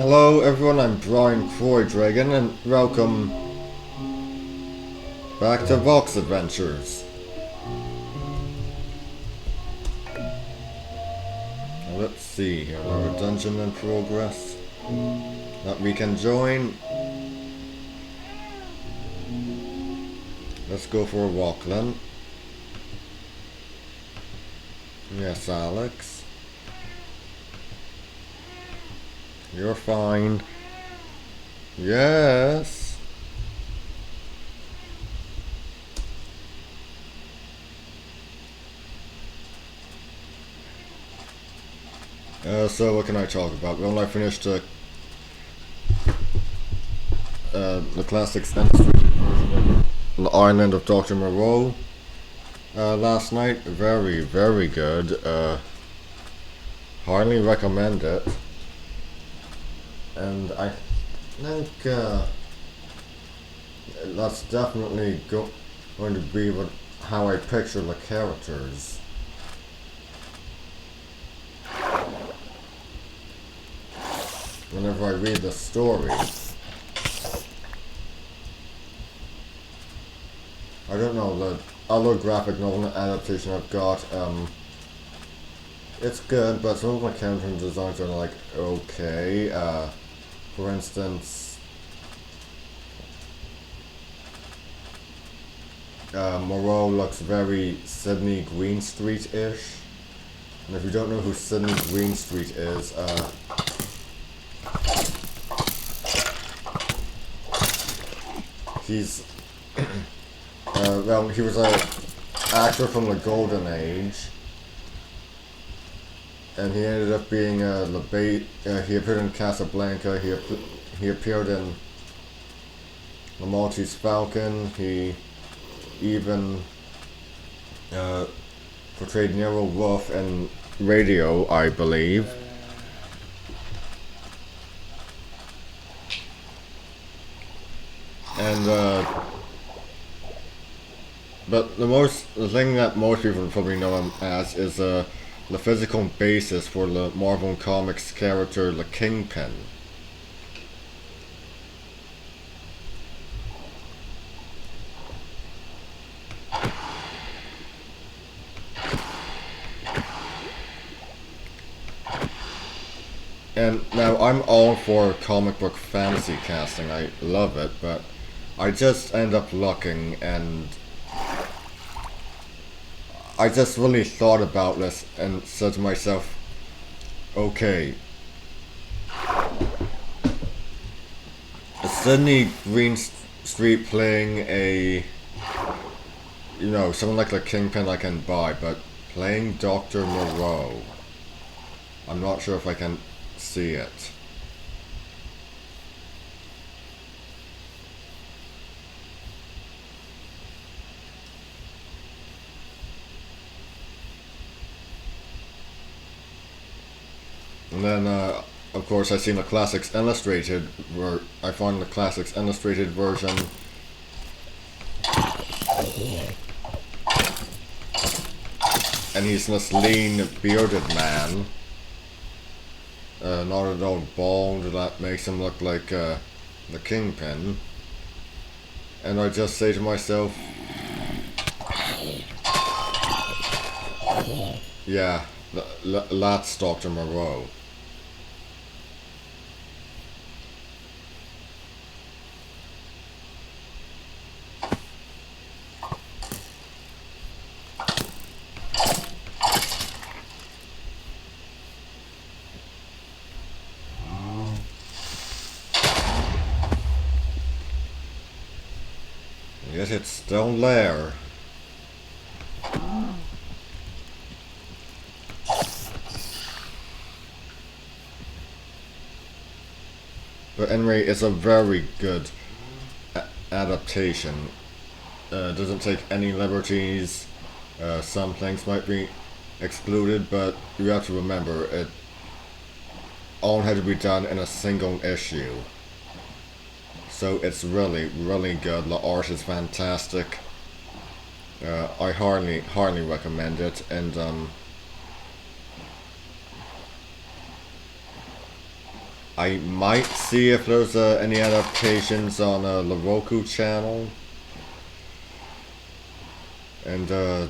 Hello everyone, I'm Brian Dragon and welcome back to Vox Adventures. Now let's see here, our dungeon in progress that we can join. Let's go for a walk then. Yes, Alex. You're fine. Yes. So what can I talk about? Well, I finished the classic extended version of the Island of Dr. Moreau last night. Very, very good. Highly recommend it. And I think that's definitely going to be how I picture the characters. Whenever I read the story. I don't know, the other graphic novel adaptation I've got, it's good, but some of my character designs are like, okay, for instance, Moreau looks very Sydney Greenstreet-ish, and if you don't know who Sydney Greenstreet is, he's well, he was an actor from the Golden Age, and he ended up being he appeared in Casablanca. He appeared in The Maltese Falcon. He even portrayed Nero Wolfe in Radio, I believe. And but the thing that most people probably know him as is the physical basis for the Marvel Comics character, the Kingpin. And now I'm all for comic book fantasy casting, I love it, but I just end up looking and I just really thought about this and said to myself, okay, Sydney Greenstreet playing someone like the Kingpin I can buy, but playing Dr. Moreau, I'm not sure if I can see it. And then, of course, I seen the Classics Illustrated, where I found the Classics Illustrated version. And he's this lean, bearded man. Not at all bald, that makes him look like the Kingpin. And I just say to myself, yeah, that's Dr. Moreau. Yet it's still there. But anyway, it's a very good adaptation. Doesn't take any liberties. Some things might be excluded, but you have to remember it all had to be done in a single issue. So it's really, really good. The art is fantastic. I highly recommend it, and I might see if there's any adaptations on the Roku channel. And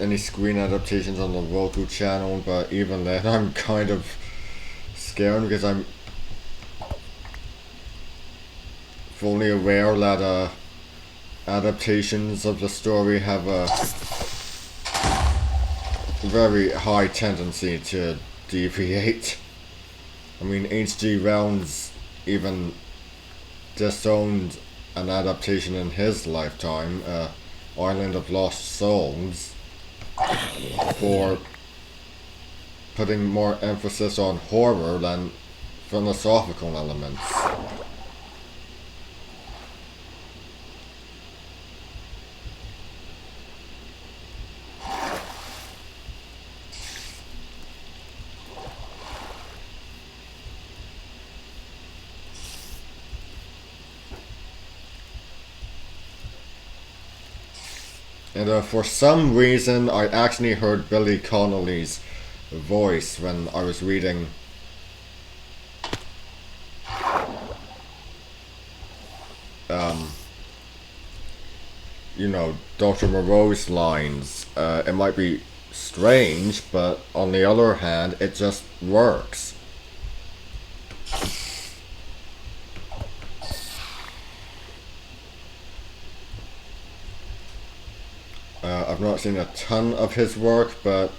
any screen adaptations on the Roku channel, but even then I'm kind of scared because I'm fully aware that adaptations of the story have a very high tendency to deviate. I mean, H.G. Wells even disowned an adaptation in his lifetime, Island of Lost Souls, for putting more emphasis on horror than philosophical elements. And for some reason, I actually heard Billy Connolly's voice when I was reading you know, Dr. Moreau's lines. It might be strange, but on the other hand, it just works. I've not seen a ton of his work, but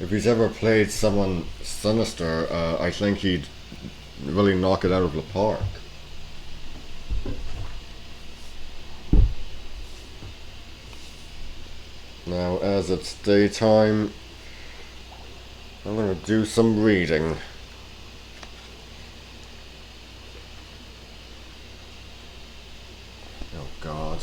if he's ever played someone sinister, I think he'd really knock it out of the park. Now, as it's daytime, I'm gonna do some reading. Oh God.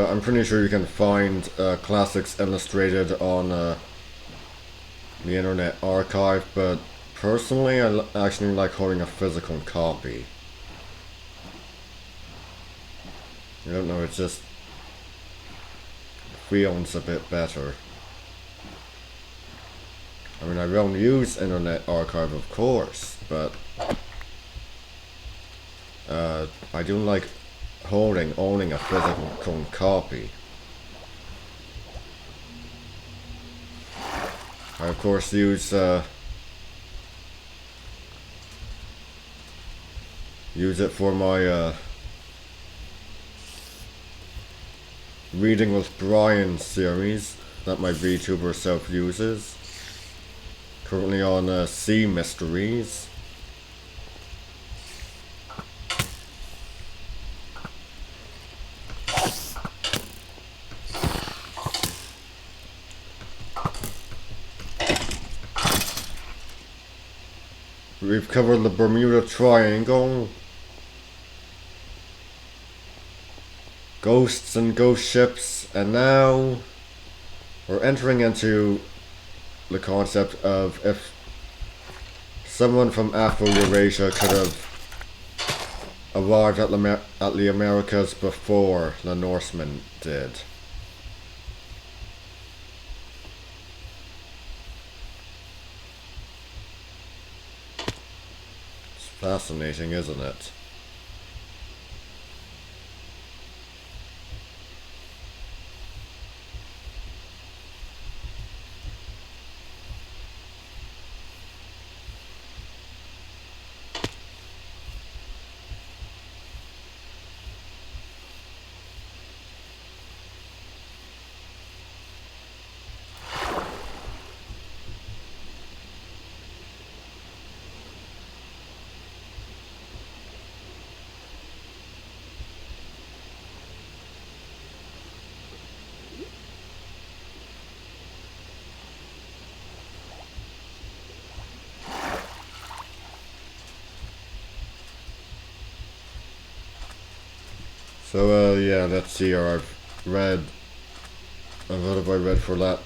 I'm pretty sure you can find classics illustrated on the Internet Archive, but personally I actually like holding a physical copy. I don't know, it just feels a bit better. I mean, I don't use Internet Archive, of course, but I do like owning a physical copy. I of course use it for my Reading with Brian series that my VTuber self uses. Currently on Sea Mysteries. We've covered the Bermuda Triangle, ghosts and ghost ships, and now we're entering into the concept of if someone from Afro-Eurasia could have arrived at the Americas before the Norsemen did. It's fascinating, isn't it? So, yeah, let's see here. What have I read for that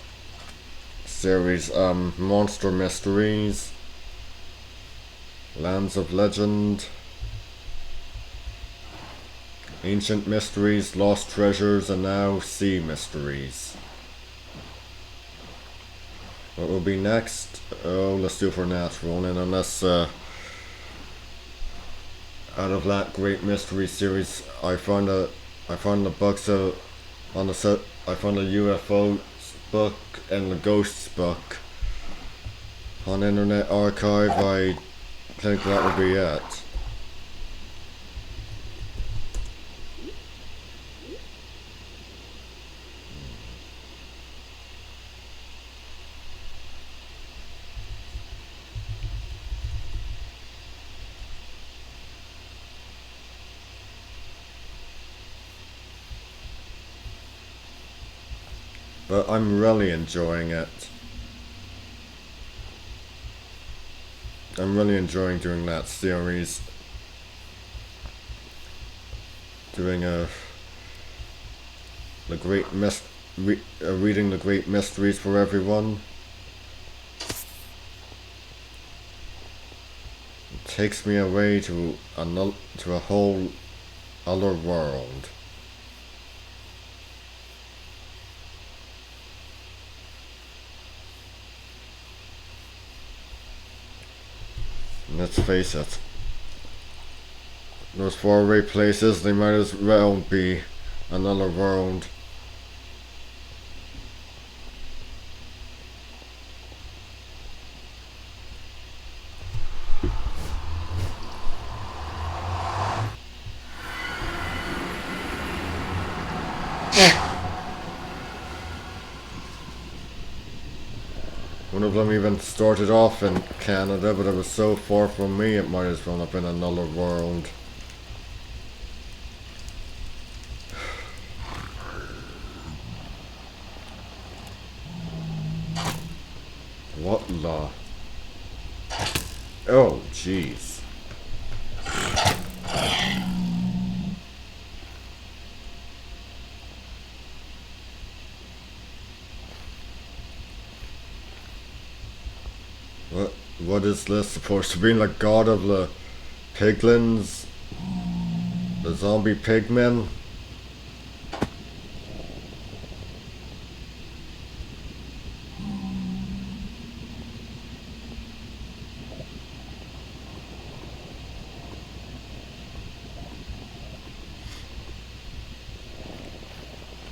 series? Monster Mysteries, Lands of Legend, Ancient Mysteries, Lost Treasures, and now Sea Mysteries. What will be next? Oh, let's do for natural, and unless, out of that great mystery series, I found the books on the set. I found a UFO book and the ghosts book on Internet Archive. I think that would be it. But I'm really enjoying it. I'm really enjoying doing that series. Doing reading the great mysteries for everyone. takes me away to a whole other world. Let's face it. Those faraway places, they might as well be another world. One of them even started off in Canada, but it was so far from me it might as well have been another world. What the? Oh, jeez. What is this supposed to be? Like god of the piglins? The zombie pigmen?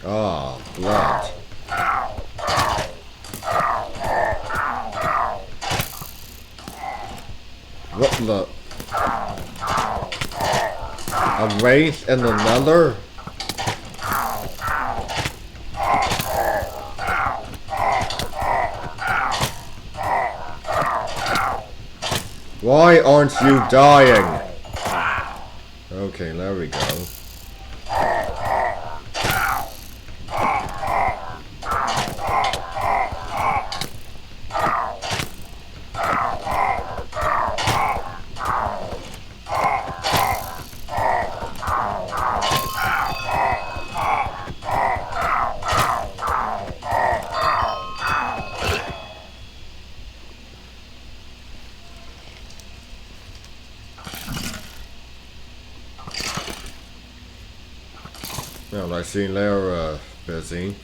Ah, blood. What the? A wraith in the Nether? Why aren't you dying? Okay, there we go. Well, I see they're busy.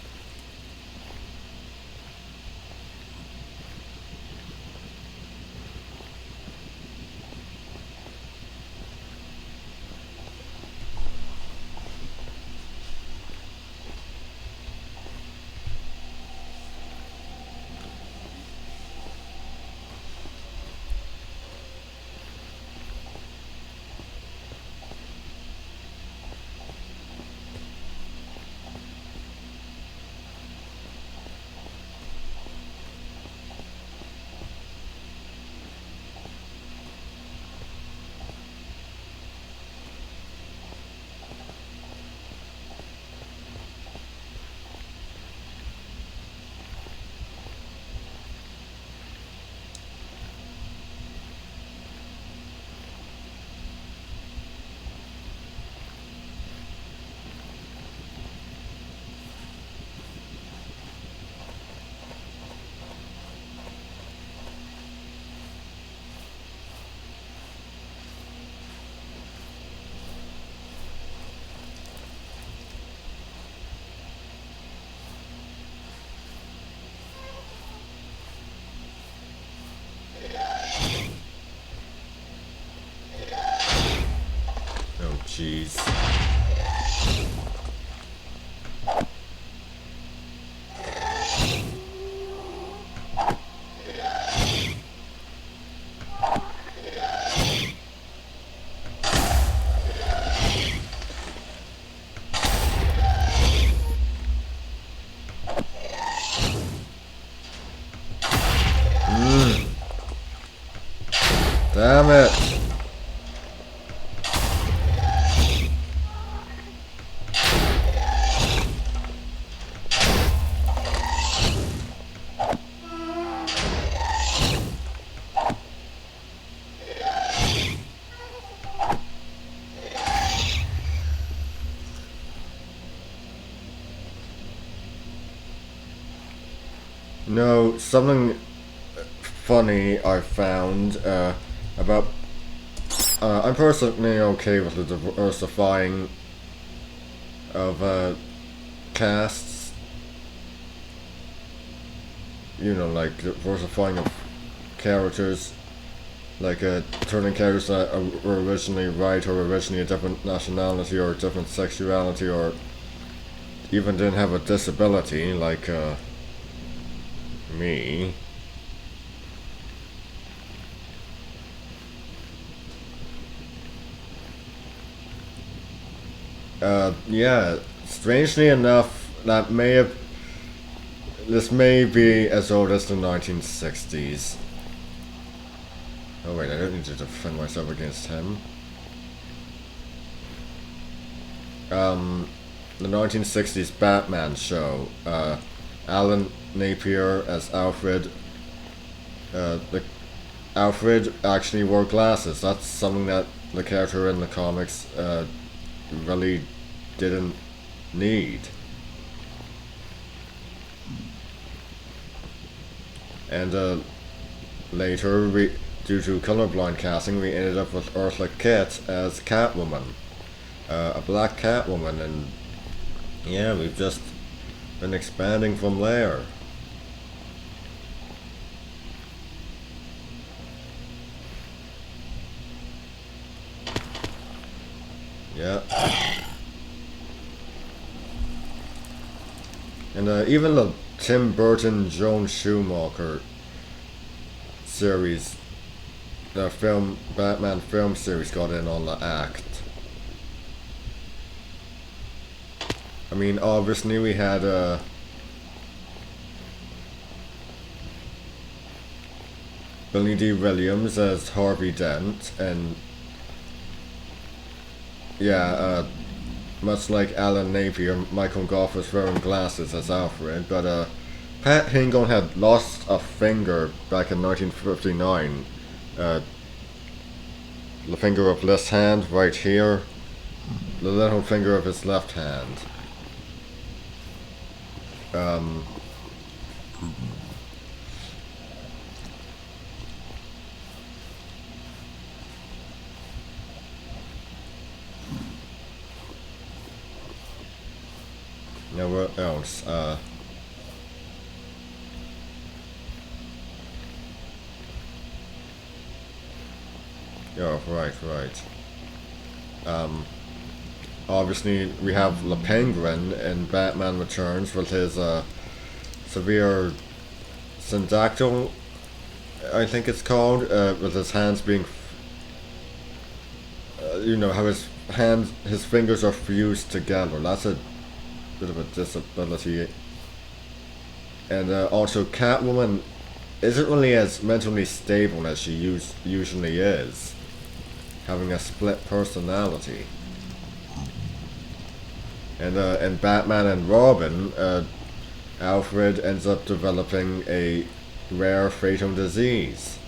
Oh, jeez. Damn it! No, something funny I found about I'm personally okay with the diversifying of casts. You know, like diversifying of characters. Like turning characters that were originally white or originally a different nationality or a different sexuality or even didn't have a disability, like me. Yeah, strangely enough, this may be as old as the 1960s. Oh wait, I don't need to defend myself against him. The 1960s Batman show. Alan Napier as Alfred. The Alfred actually wore glasses. That's something that the character in the comics really didn't need. And later, due to colorblind casting, we ended up with Ursula Kitt as Catwoman. A black Catwoman, and yeah, we've just been expanding from there. Yeah. And even the Tim Burton Joan Schumacher series, the Batman film series got in on the act. I mean, obviously we had Billy D. Williams as Harvey Dent, and yeah, much like Alan Napier, Michael Goff was wearing glasses as Alfred, but Pat Hingle had lost a finger back in 1959. The finger of left hand right here, the little finger of his left hand. Now what else? Yeah, right. Obviously we have the Penguin in Batman Returns with his severe syndactyl, I think it's called, with his hands being, you know, how his fingers are fused together. That's a bit of a disability. And also Catwoman isn't really as mentally stable as she usually is, having a split personality. And Batman and Robin, Alfred ends up developing a rare fatal disease.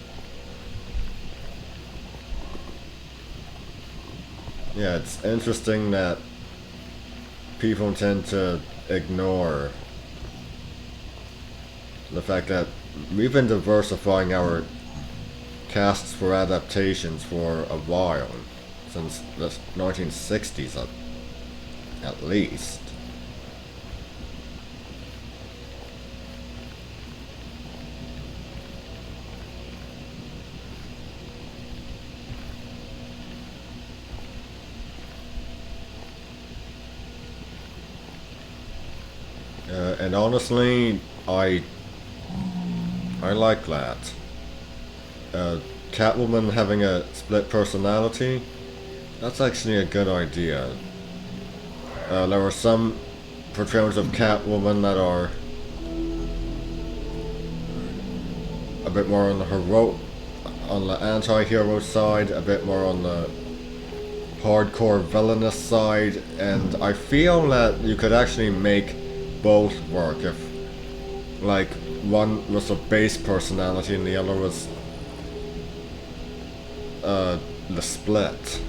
Yeah, it's interesting that people tend to ignore the fact that we've been diversifying our casts for adaptations for a while, since the 1960s at least. And honestly, I like that. Catwoman having a split personality, that's actually a good idea. There are some portrayals of Catwoman that are a bit more on the anti-hero side, a bit more on the hardcore villainous side, and I feel that you could actually make both work if, like, one was a base personality and the other was the split.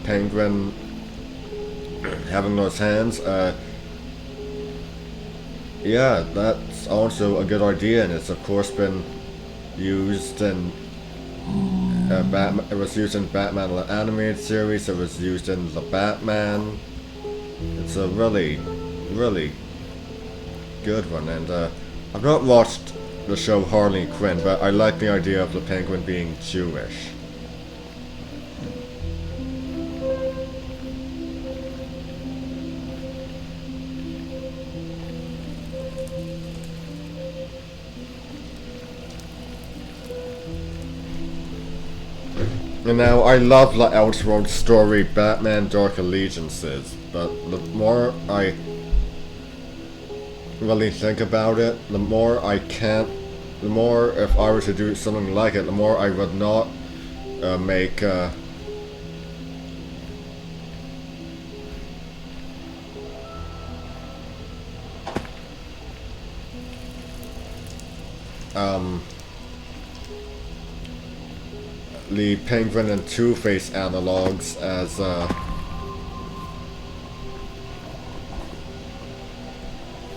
Penguin having those hands, yeah, that's also a good idea, and it's of course been used in Batman. It was used in Batman the animated series. It was used in the Batman. It's a really, really good one, and I've not watched the show Harley Quinn, but I like the idea of the Penguin being Jewish. And now, I love the Elseworld story Batman Dark Allegiances, but the more I really think about it, the more if I were to do something like it, the more I would not make the Penguin and Two-Face analogs as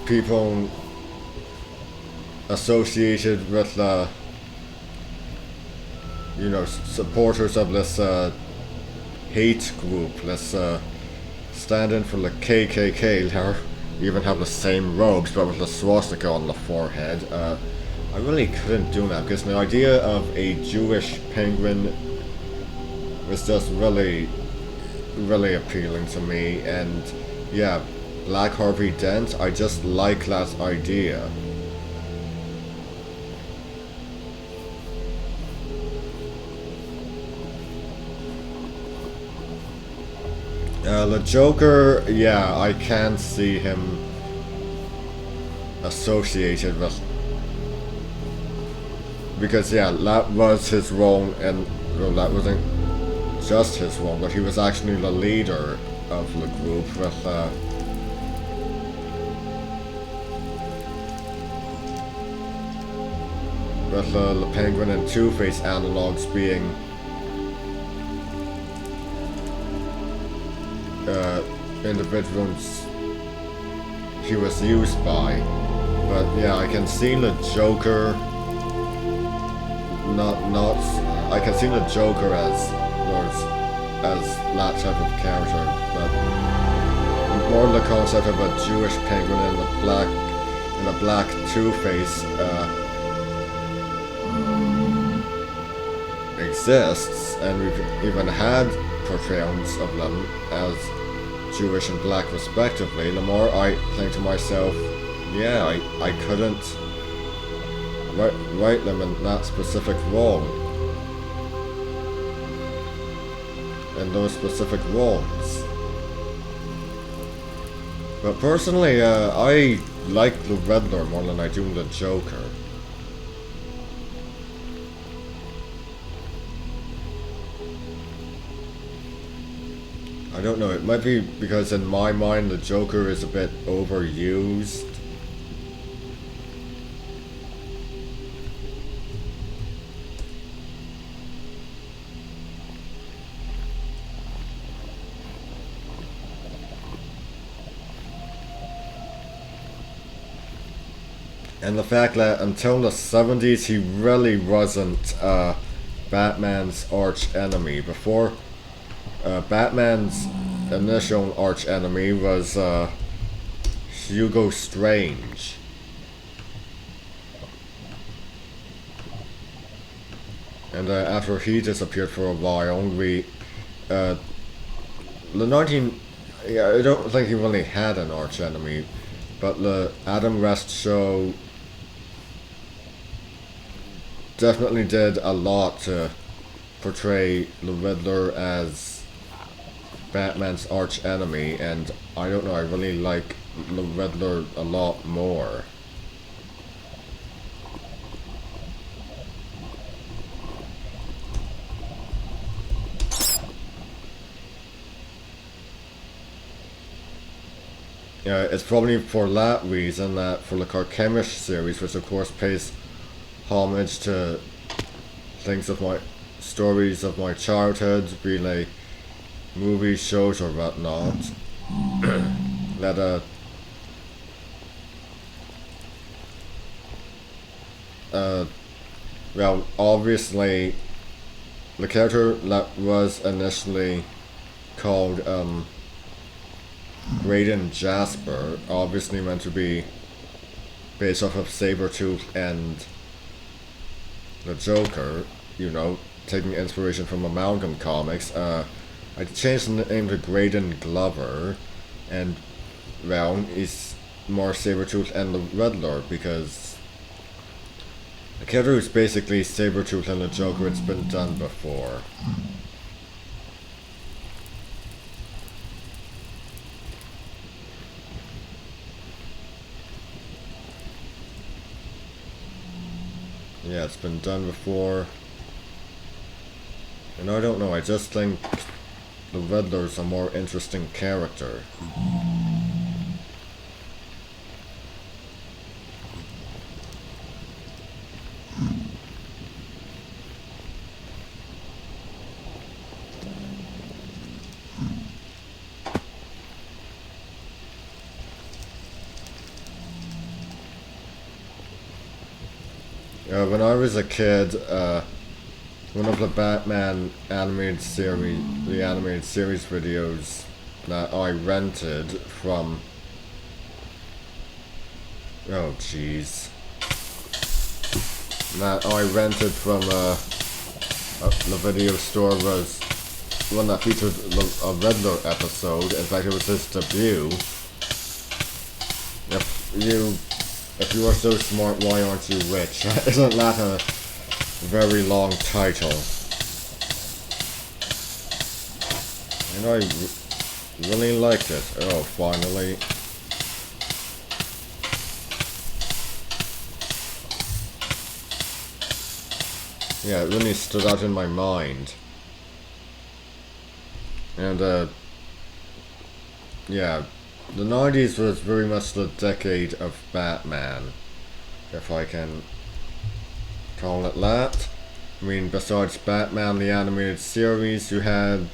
people associated with supporters of this hate group, this stand-in for the KKK. They even have the same robes but with the swastika on the forehead. I really couldn't do that because the idea of a Jewish penguin was just really, really appealing to me, and yeah, Black Harvey Dent, I just like that idea. The Joker, yeah, I can see him associated with, because yeah, that was his role, and well, that wasn't just his role, but he was actually the leader of the group with the Penguin and Two-Face analogs being individuals he was used by. But yeah, I can see the Joker I can see the Joker as that type of character, but more the concept of a Jewish penguin and a black Two-Face exists, and we've even had portrayals of them as Jewish and black respectively. The more I think to myself, yeah, I couldn't write them in that specific role, in those specific roles. But personally, I like the Riddler more than I do the Joker. I don't know, it might be because in my mind the Joker is a bit overused. And the fact that until the 70s he really wasn't Batman's arch enemy. Before, Batman's initial arch enemy was Hugo Strange. And after he disappeared for a while, I don't think he really had an arch enemy, but the Adam West show definitely did a lot to portray the Riddler as Batman's arch enemy, and I don't know, I really like the Riddler a lot more. It's probably for that reason that for the Carchemish series, which of course pays homage to things of my stories of my childhood, be they movies, shows, or whatnot, that Well, obviously, the character that was initially called Graydon Jasper, obviously meant to be based off of Sabretooth and the Joker, you know, taking inspiration from Amalgam Comics. I changed the name to Graydon Glover, and well, he's more Sabretooth and the Riddler because the character is basically Sabretooth and the Joker. It's been done before. Yeah, it's been done before. And I don't know, I just think the Riddler's a more interesting character. When I was a kid, one of the Batman animated series, the animated series videos that I rented from, oh jeez, that I rented from the video store was one that featured a Riddler episode. In fact, it was his debut. If you are so smart, why aren't you rich? Isn't that a very long title? And I really liked it. Oh, finally. Yeah, it really stood out in my mind. And, yeah, the 90s was very much the decade of Batman, if I can call it that. I mean, besides Batman the animated series, you had...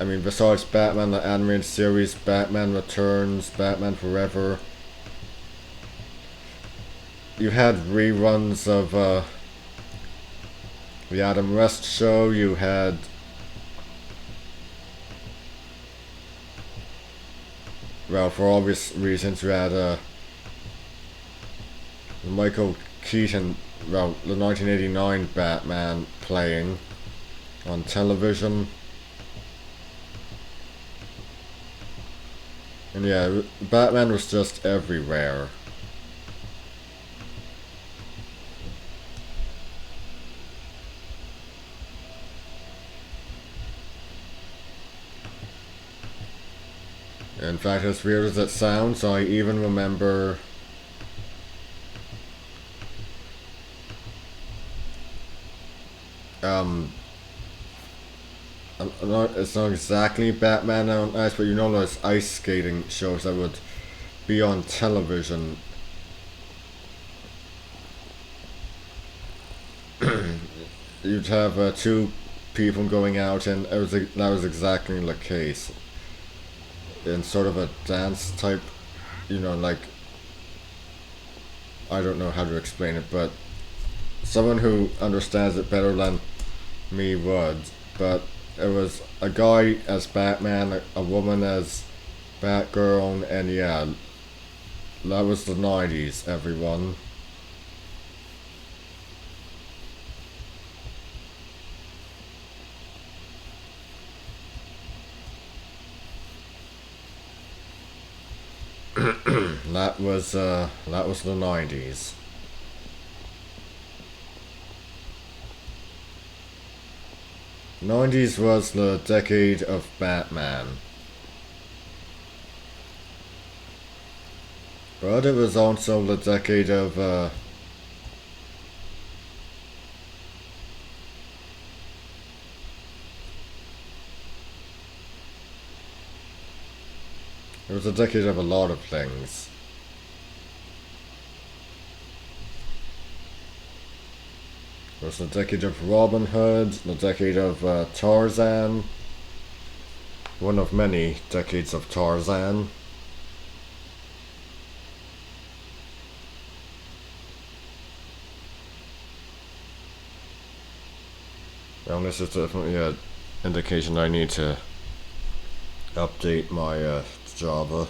besides Batman the animated series, Batman Returns, Batman Forever. You had reruns of, the Adam West Show, you had... Well, for obvious reasons, you had, Michael Keaton, well, the 1989 Batman playing on television. And yeah, Batman was just everywhere. In fact, as weird as it sounds, I even remember it's not exactly Batman on Ice, but you know those ice skating shows that would be on television. You'd have two people going out, and that was exactly the case. In sort of a dance type, like, I don't know how to explain it, but someone who understands it better than me would. But it was a guy as Batman, a woman as Batgirl, and yeah, that was the 90s, everyone. That was the 90s. '90s was the decade of Batman. But it was also the decade of, it was a decade of a lot of things. It was the decade of Robin Hood, the decade of Tarzan, one of many decades of Tarzan. Well, this is definitely an indication I need to update my Java.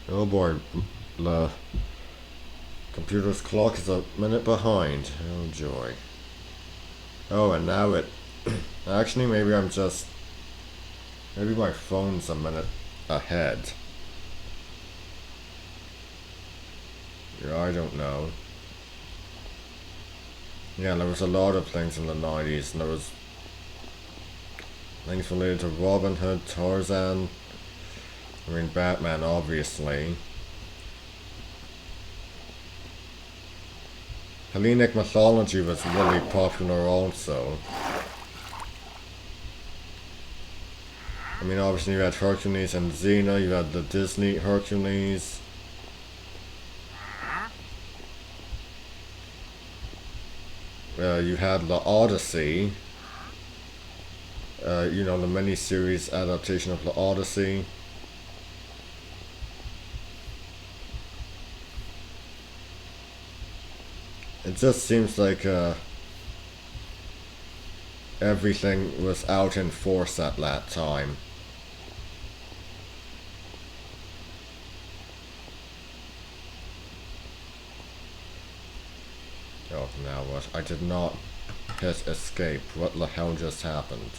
Oh boy, the computer's clock is a minute behind. Oh joy. Oh, and now it... Actually, maybe maybe my phone's a minute ahead. Yeah, I don't know. Yeah, there was a lot of things in the 90s, and there was things related to Robin Hood, Tarzan, I mean Batman obviously. Hellenic mythology was really popular also. I mean obviously you had Hercules and Xena, you had the Disney Hercules. You had the Odyssey. You know, the mini-series adaptation of the Odyssey. It just seems like everything was out in force at that time. Oh, now what? I did not hit escape. What the hell just happened?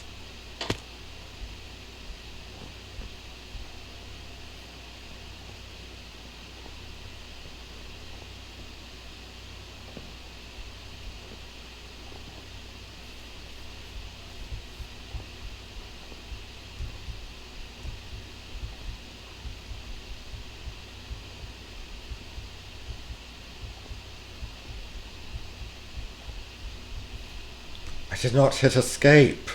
I did not hit escape!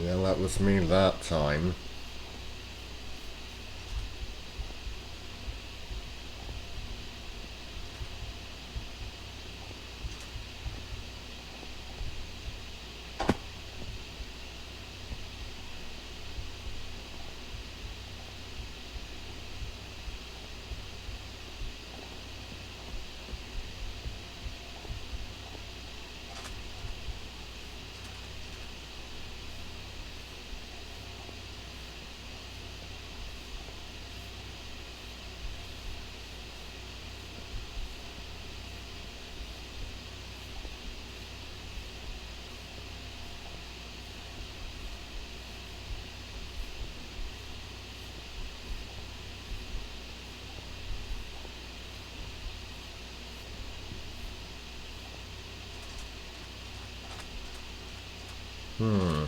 Yeah, that was me that time. Hmm.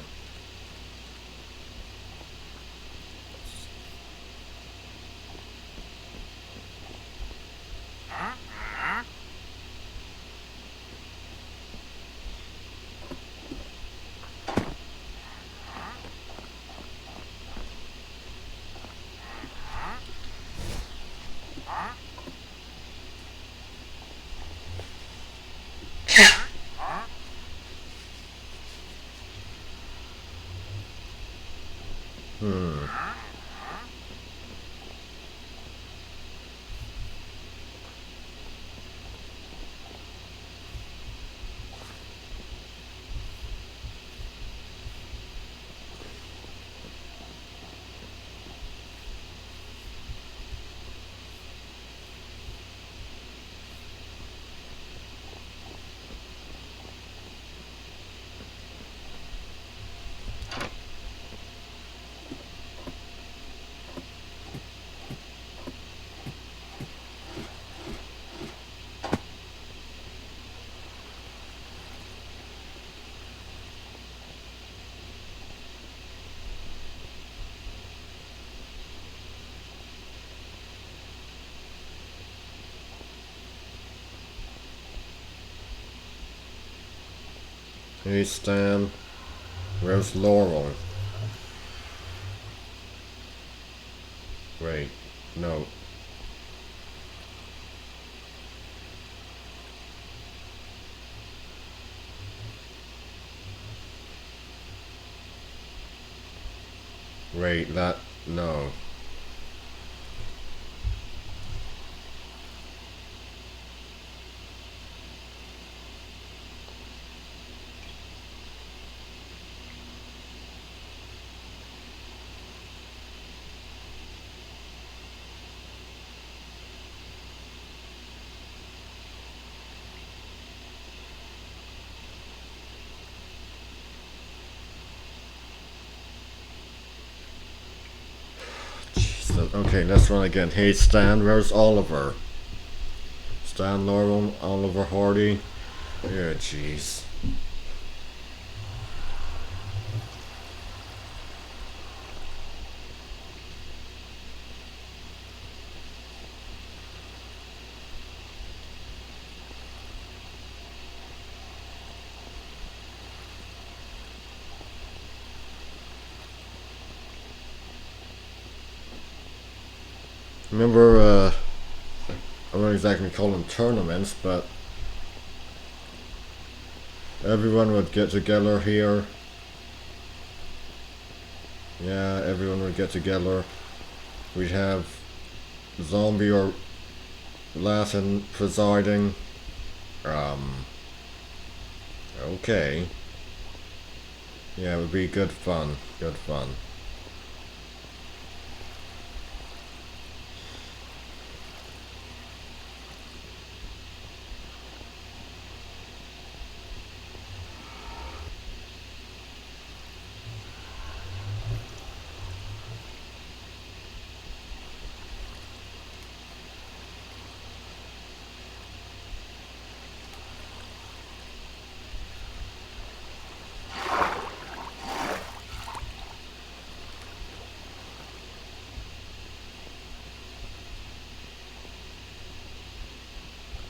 Hey Stan, where's Laurel? Wait, no. Wait, that, no. Jeez, okay, let's run again. Hey Stan, where's Oliver? Stan, Laurel, Oliver Hardy. Yeah, jeez. Remember, I wouldn't exactly call them tournaments, but everyone would get together here. Yeah, everyone would get together. We'd have Zombie or Latin presiding. Um, okay. Yeah, it would be good fun. Good fun.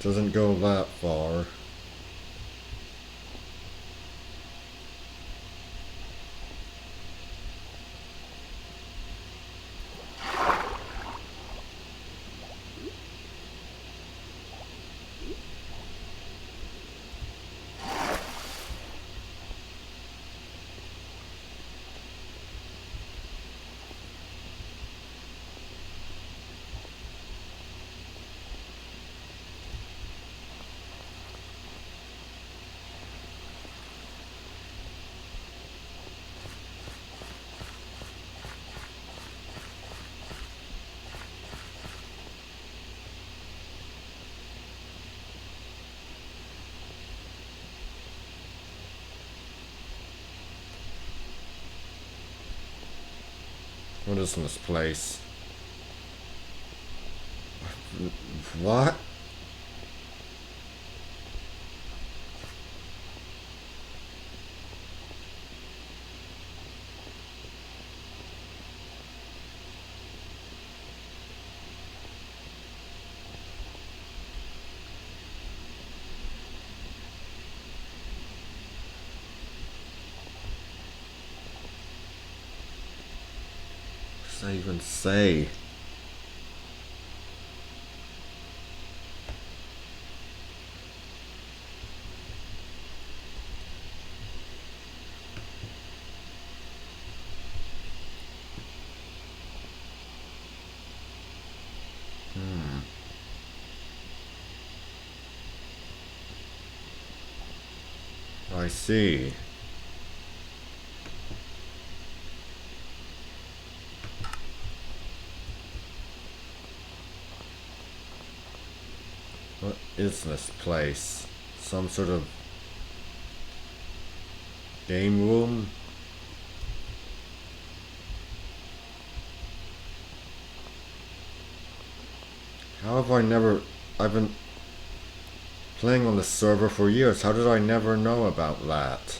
Doesn't go that far. What is in this place? What? What does that even say? I see. What is this place? Some sort of game room? How have I never... I've been playing on the server for years. How did I never know about that?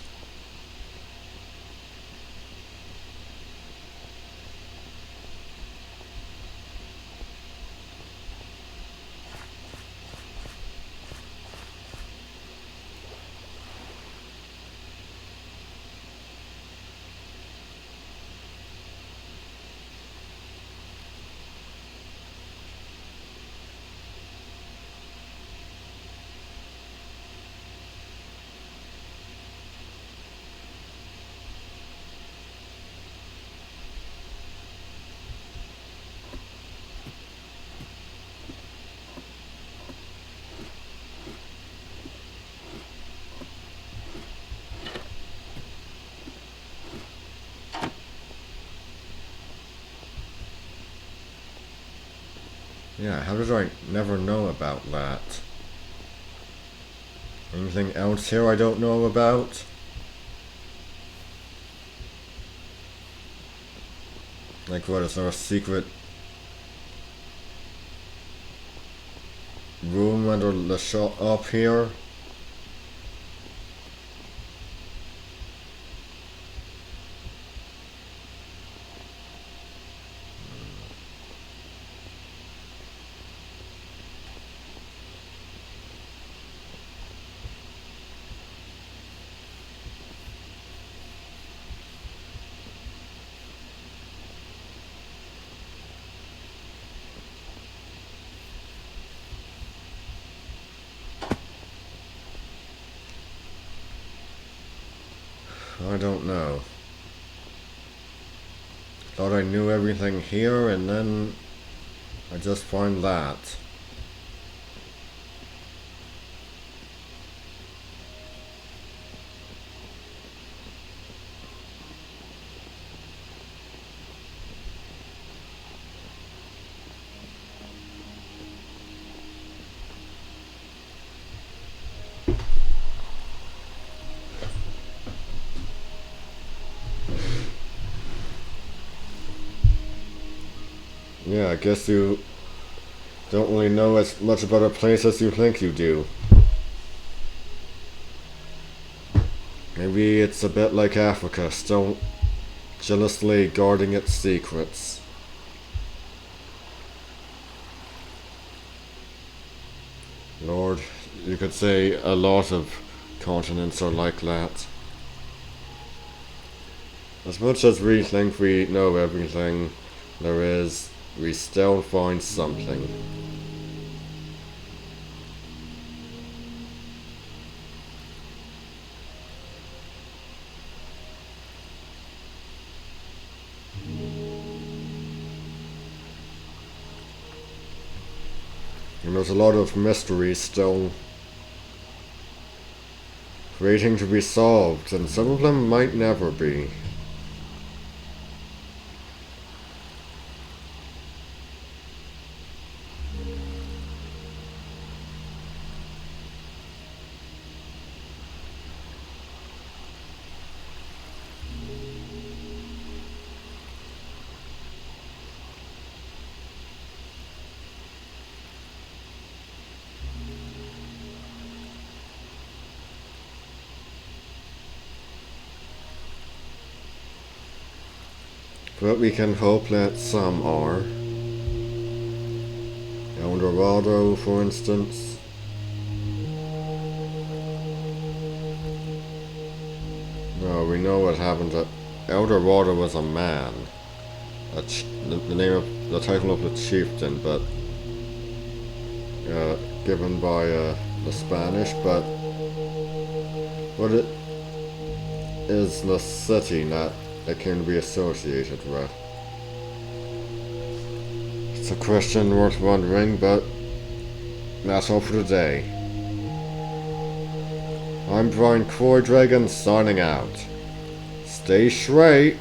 Yeah, how did I never know about that? Anything else here I don't know about? Like what, is there a secret room under the shop up here? I don't know. Thought I knew everything here, and then I just find that. Yeah, I guess you don't really know as much about a place as you think you do. Maybe it's a bit like Africa, still jealously guarding its secrets. Lord, you could say a lot of continents are like that. As much as we think we know everything there is, we still find something. And there's a lot of mysteries still waiting to be solved, and some of them might never be. But we can hope that some are. El Dorado, for instance. No, we know what happened. That El Dorado was a man. The name of the title of the chieftain, but given by the Spanish. But what it is the city that it came to be associated with. It's a question worth wondering, but that's all for today. I'm Brian Croy Dragon signing out. Stay straight.